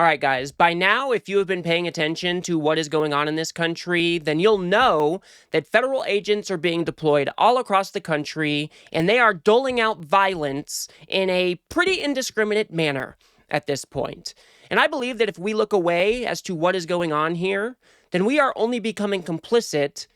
All right, guys, by now, if you have been paying attention to what is going on in this country, then you'll know that federal agents are being deployed all across the country, and they are doling out violence in a pretty indiscriminate manner at this point. And I believe that if we look away as to what is going on here, then we are only becoming complicit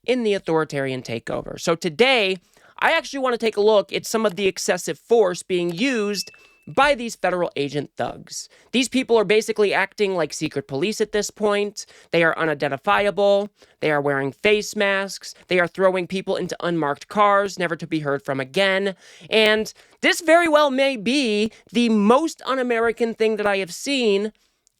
in the authoritarian takeover. So today, I actually want to take a look at some of the excessive force being used by these federal agent thugs. These people are basically acting like secret police at this point. They are unidentifiable. They are wearing face masks. They are throwing people into unmarked cars, never to be heard from again. And this very well may be the most un-American thing that I have seen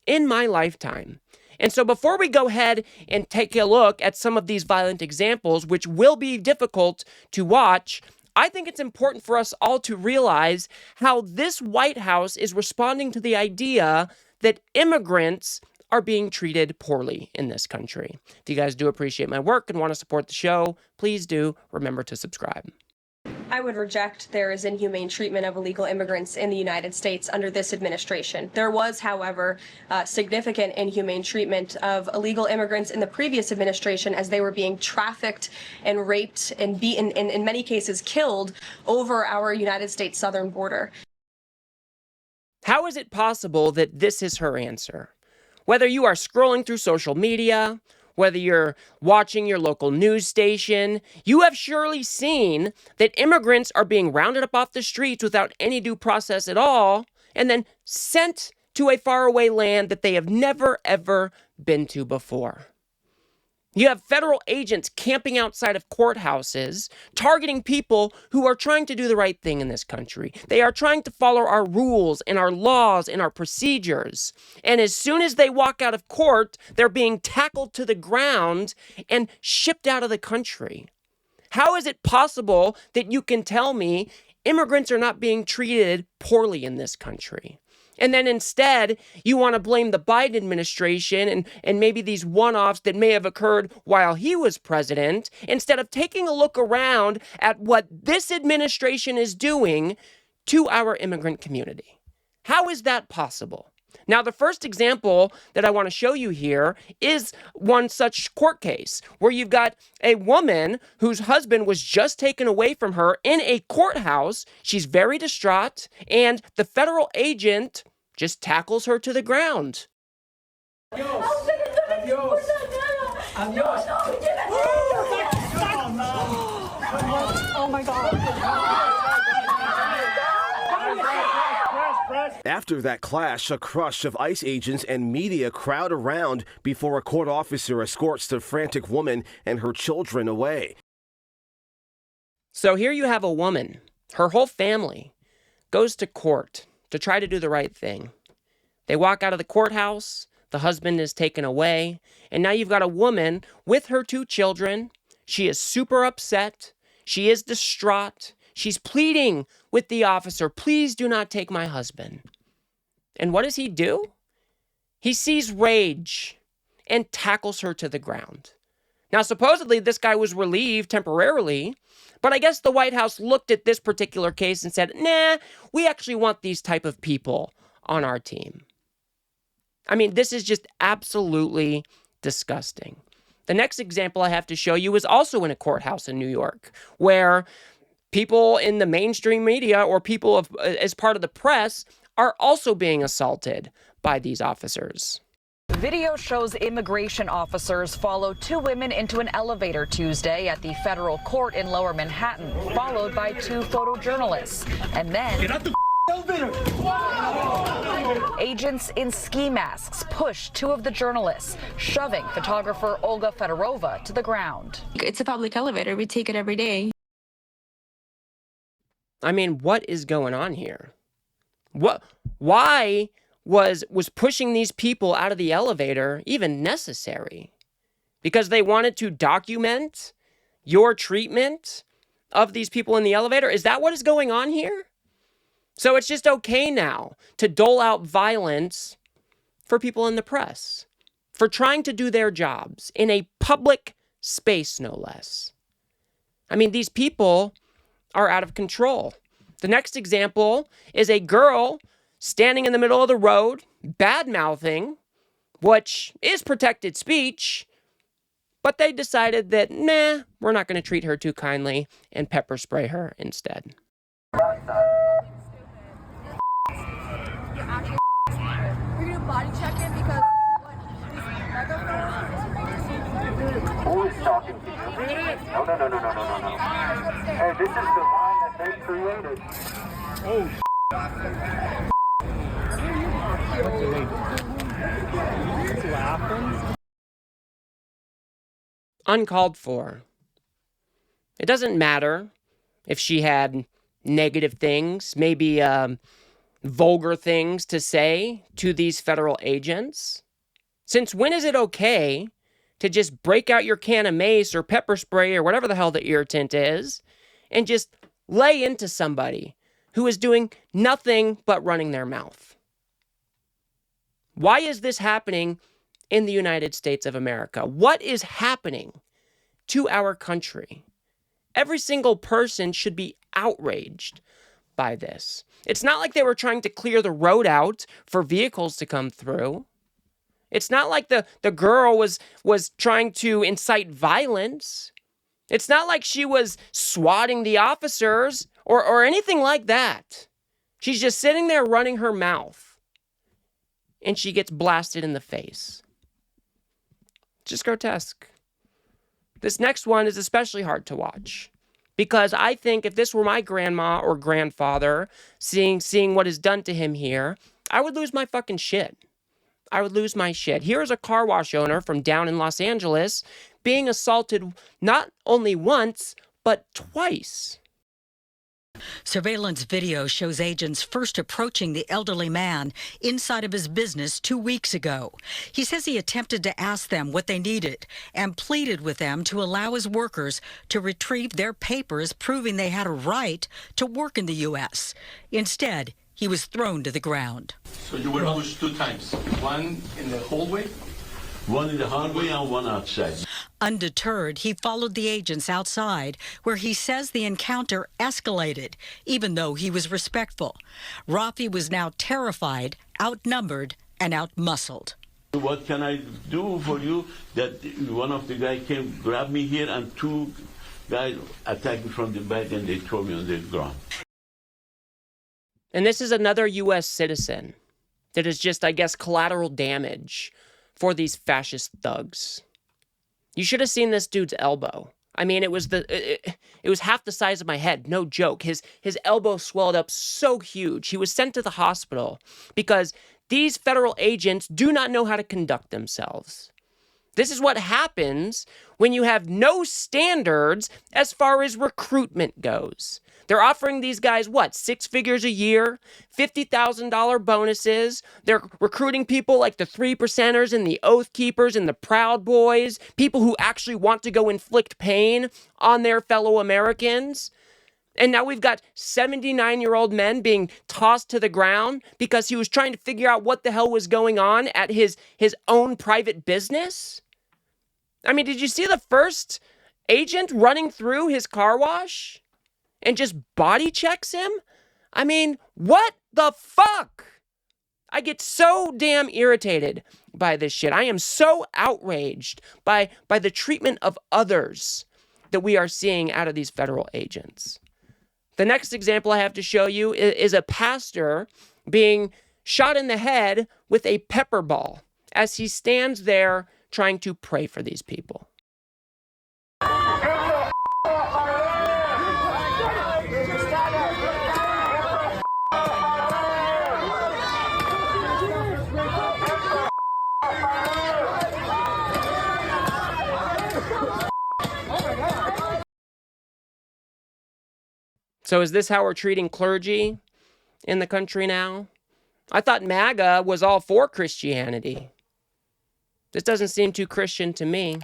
in my lifetime. And so before we go ahead and take a look at some of these violent examples, which will be difficult to watch, I think it's important for us all to realize how this White House is responding to the idea that immigrants are being treated poorly in this country. If you guys do appreciate my work and want to support the show, please do remember to subscribe. I would reject there is inhumane treatment of illegal immigrants in the United States under this administration. There was, however, significant inhumane treatment of illegal immigrants in the previous administration as they were being trafficked and raped and beaten, and in many cases killed, over our United States southern border. How is it possible that this is her answer? Whether you are scrolling through social media, whether you're watching your local news station, you have surely seen that immigrants are being rounded up off the streets without any due process at all, and then sent to a faraway land that they have never, ever been to before. You have federal agents camping outside of courthouses, targeting people who are trying to do the right thing in this country. They are trying to follow our rules and our laws and our procedures. And as soon as they walk out of court, they're being tackled to the ground and shipped out of the country. How is it possible that you can tell me immigrants are not being treated poorly in this country? And then instead, you want to blame the Biden administration and maybe these one-offs that may have occurred while he was president, instead of taking a look around at what this administration is doing to our immigrant community. How is that possible? Now, the first example that I want to show you here is one such court case where you've got a woman whose husband was just taken away from her in a courthouse. She's very distraught, and the federal agent just tackles her to the ground. Adios. Adios. Adios. Oh my God. After that clash, a crush of ICE agents and media crowd around before a court officer escorts the frantic woman and her children away. So here you have a woman, her whole family goes to court to try to do the right thing. They walk out of the courthouse, the husband is taken away, and now you've got a woman with her 2 children. She is super upset. She is distraught. She's pleading with the officer, please do not take my husband. And what does he do? He sees rage and tackles her to the ground. Now, supposedly, this guy was relieved temporarily, but I guess the White House looked at this particular case and said, nah, we actually want these type of people on our team. I mean, this is just absolutely disgusting. The next example I have to show you is also in a courthouse in New York, where people in the mainstream media or people as part of the press are also being assaulted by these officers. Video shows immigration officers follow 2 women into an elevator Tuesday at the federal court in Lower Manhattan, followed by 2 photojournalists. And then Get out the elevator. agents in ski masks push 2 of the journalists, shoving photographer Olga Fedorova to the ground. It's a public elevator. We take it every day. I mean, what is going on here? Why was pushing these people out of the elevator even necessary? Because they wanted to document your treatment of these people in the elevator? Is that what is going on here? So it's just okay now to dole out violence for people in the press, for trying to do their jobs in a public space, no less. I mean, these people are out of control. The next example is a girl standing in the middle of the road, bad-mouthing, which is protected speech, but they decided that, nah, we're not going to treat her too kindly and pepper spray her instead. We're gonna body check him because Who is talking to you? No. Hey, this is the line that they created. Uncalled for. It doesn't matter if she had negative things, maybe vulgar things to say to these federal agents. Since when is it okay to just break out your can of mace or pepper spray or whatever the hell the irritant is and just lay into somebody who is doing nothing but running their mouth? Why is this happening in the United States of America? What is happening to our country? Every single person should be outraged by this. It's not like they were trying to clear the road out for vehicles to come through. It's not like the girl was trying to incite violence. It's not like she was swatting the officers or anything like that. She's just sitting there running her mouth, and she gets blasted in the face. Just grotesque. This next one is especially hard to watch because I think if this were my grandma or grandfather seeing what is done to him here, I would lose my fucking shit. I would lose my shit. Here's a car wash owner from down in Los Angeles being assaulted not only once, but twice. Surveillance video shows agents first approaching the elderly man inside of his business 2 weeks ago. He says he attempted to ask them what they needed and pleaded with them to allow his workers to retrieve their papers proving they had a right to work in the U.S. Instead, he was thrown to the ground. So you were pushed 2 times, one in the hallway? One in the hallway and one outside. Undeterred, he followed the agents outside, where he says the encounter escalated, even though he was respectful. Rafi was now terrified, outnumbered, and outmuscled. What can I do for you? That one of the guys came, grabbed me here, and 2 guys attacked me from the back, and they threw me on the ground. And this is another U.S. citizen that is just, I guess, collateral damage for these fascist thugs. You should have seen this dude's elbow. I mean, it was half the size of my head, no joke. His elbow swelled up so huge. He was sent to the hospital because these federal agents do not know how to conduct themselves. This is what happens when you have no standards as far as recruitment goes. They're offering these guys, what, 6 figures a year, $50,000 bonuses. They're recruiting people like the 3%ers and the Oath Keepers and the Proud Boys, people who actually want to go inflict pain on their fellow Americans. And now we've got 79-year-old men being tossed to the ground because he was trying to figure out what the hell was going on at his own private business. I mean, did you see the first agent running through his car wash and just body checks him? I mean, what the fuck? I get so damn irritated by this shit. I am so outraged by the treatment of others that we are seeing out of these federal agents. The next example I have to show you is a pastor being shot in the head with a pepper ball as he stands there trying to pray for these people. So is this how we're treating clergy in the country now? I thought MAGA was all for Christianity. This doesn't seem too Christian to me.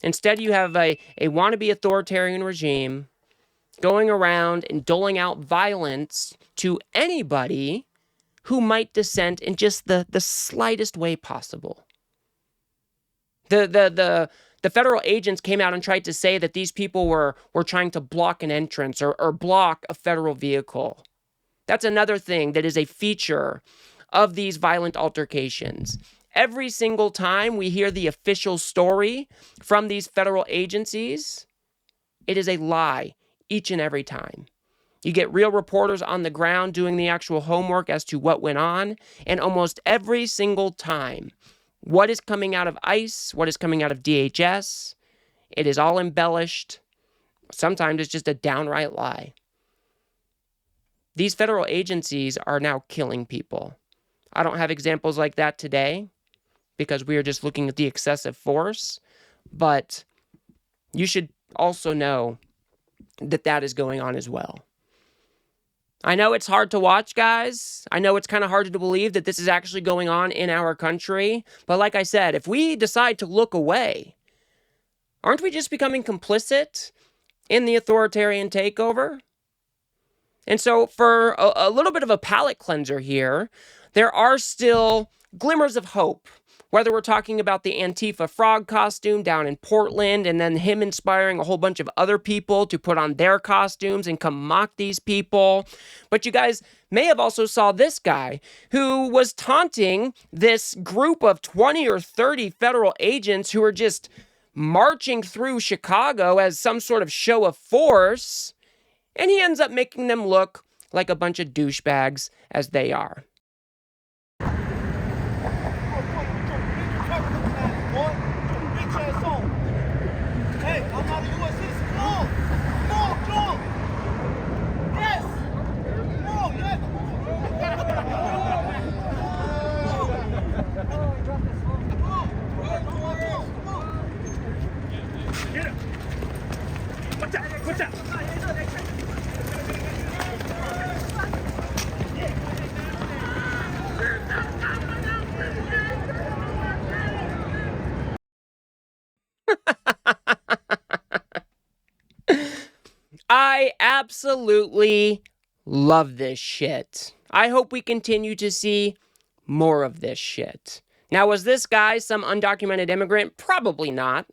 Instead, you have a wannabe authoritarian regime going around and doling out violence to anybody who might dissent in just the slightest way possible. The federal agents came out and tried to say that these people were trying to block an entrance or block a federal vehicle. That's another thing that is a feature of these violent altercations. Every single time we hear the official story from these federal agencies, it is a lie each and every time. You get real reporters on the ground doing the actual homework as to what went on, and almost every single time, what is coming out of ICE, what is coming out of DHS, it is all embellished. Sometimes it's just a downright lie. These federal agencies are now killing people. I don't have examples like that today because we are just looking at the excessive force, but you should also know that that is going on as well. I know it's hard to watch, guys. I know it's kind of hard to believe that this is actually going on in our country. But like I said, if we decide to look away, aren't we just becoming complicit in the authoritarian takeover? And so for a little bit of a palate cleanser here, there are still glimmers of hope. Whether we're talking about the Antifa frog costume down in Portland and then him inspiring a whole bunch of other people to put on their costumes and come mock these people. But you guys may have also saw this guy who was taunting this group of 20 or 30 federal agents who are just marching through Chicago as some sort of show of force. And he ends up making them look like a bunch of douchebags as they are. Hey, I'm not a U.S. citizen. Come on. Come on, come on. Yes. Come on, yes. Get him. Watch out. Watch out. I absolutely love this shit. I hope we continue to see more of this shit. Now, was this guy some undocumented immigrant? Probably not.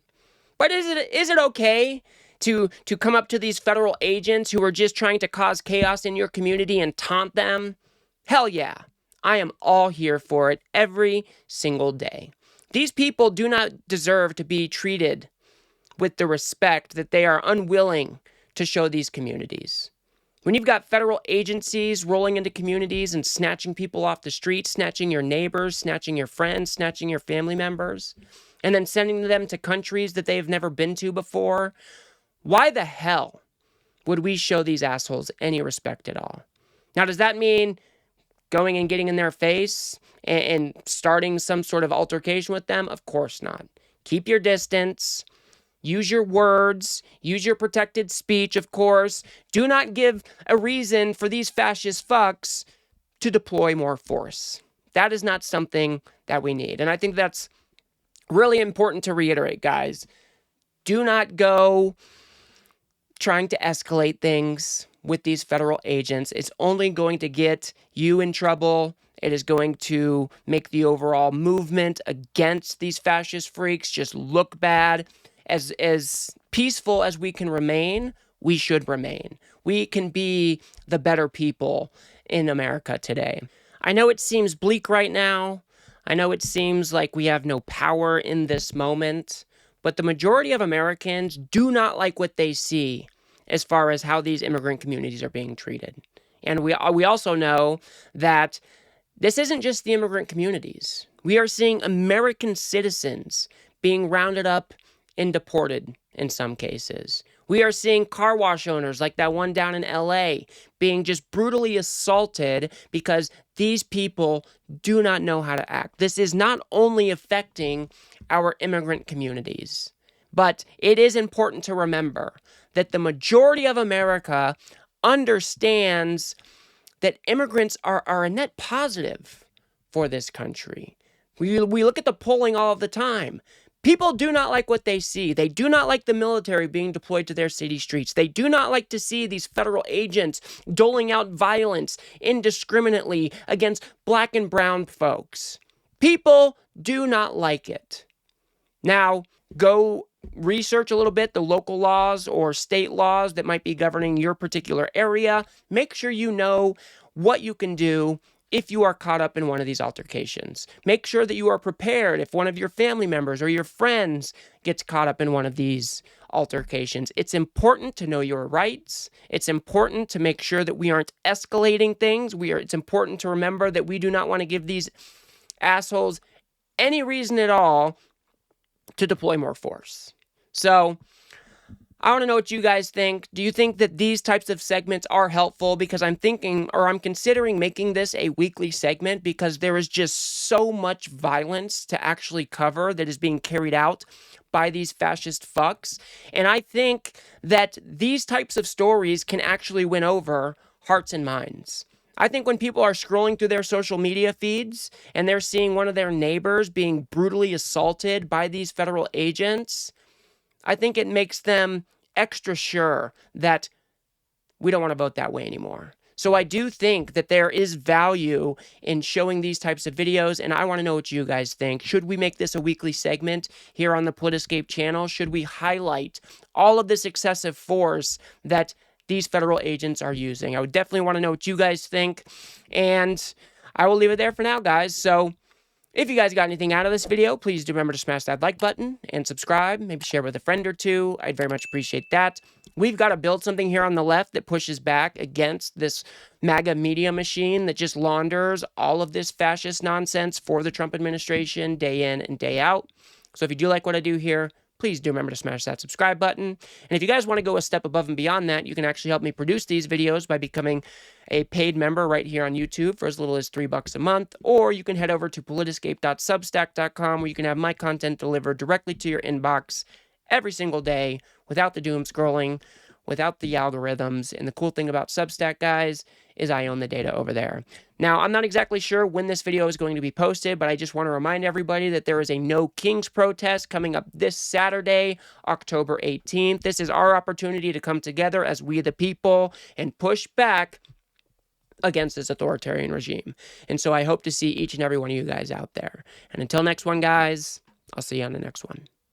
But is it okay to come up to these federal agents who are just trying to cause chaos in your community and taunt them? Hell yeah. I am all here for it every single day. These people do not deserve to be treated with the respect that they are unwilling to show these communities. When you've got federal agencies rolling into communities and snatching people off the street, snatching your neighbors, snatching your friends, snatching your family members, and then sending them to countries that they've never been to before, why the hell would we show these assholes any respect at all? Now, does that mean going and getting in their face and starting some sort of altercation with them? Of course not. Keep your distance. Use your words, use your protected speech, of course. Do not give a reason for these fascist fucks to deploy more force. That is not something that we need. And I think that's really important to reiterate, guys. Do not go trying to escalate things with these federal agents. It's only going to get you in trouble. It is going to make the overall movement against these fascist freaks just look bad. As peaceful as we can remain, we should remain. We can be the better people in America today. I know it seems bleak right now. I know it seems like we have no power in this moment, but the majority of Americans do not like what they see as far as how these immigrant communities are being treated. And we also know that this isn't just the immigrant communities. We are seeing American citizens being rounded up and deported in some cases. We are seeing car wash owners like that one down in LA being just brutally assaulted because these people do not know how to act. This is not only affecting our immigrant communities, but it is important to remember that the majority of America understands that immigrants are a net positive for this country. We look at the polling all of the time. People do not like what they see. They do not like the military being deployed to their city streets. They do not like to see these federal agents doling out violence indiscriminately against black and brown folks. People do not like it. Now, go research a little bit the local laws or state laws that might be governing your particular area. Make sure you know what you can do if you are caught up in one of these altercations. Make sure that you are prepared if one of your family members or your friends gets caught up in one of these altercations. It's important to know your rights. It's important to make sure that we aren't escalating things. It's important to remember that we do not want to give these assholes any reason at all to deploy more force. So I want to know what you guys think. Do you think that these types of segments are helpful? Because I'm thinking, or I'm considering making this a weekly segment because there is just so much violence to actually cover that is being carried out by these fascist fucks. And I think that these types of stories can actually win over hearts and minds. I think when people are scrolling through their social media feeds and they're seeing one of their neighbors being brutally assaulted by these federal agents, I think it makes them extra sure that we don't want to vote that way anymore. So I do think that there is value in showing these types of videos, and I want to know what you guys think. Should we make this a weekly segment here on the Politiscape channel? Should we highlight all of this excessive force that these federal agents are using? I would definitely want to know what you guys think, and I will leave it there for now, guys. So if you guys got anything out of this video, please do remember to smash that like button and subscribe. Maybe share with a friend or two. I'd very much appreciate that. We've got to build something here on the left that pushes back against this MAGA media machine that just launders all of this fascist nonsense for the Trump administration day in and day out. So if you do like what I do here, please do remember to smash that subscribe button. And if you guys want to go a step above and beyond that, you can actually help me produce these videos by becoming a paid member right here on YouTube for as little as $3 a month, or you can head over to politiscape.substack.com where you can have my content delivered directly to your inbox every single day without the doom scrolling, without the algorithms. And the cool thing about Substack, guys, is I own the data over there. Now, I'm not exactly sure when this video is going to be posted, but I just want to remind everybody that there is a No Kings protest coming up this Saturday, October 18th. This is our opportunity to come together as we the people and push back against this authoritarian regime. And so I hope to see each and every one of you guys out there. And until next one, guys, I'll see you on the next one.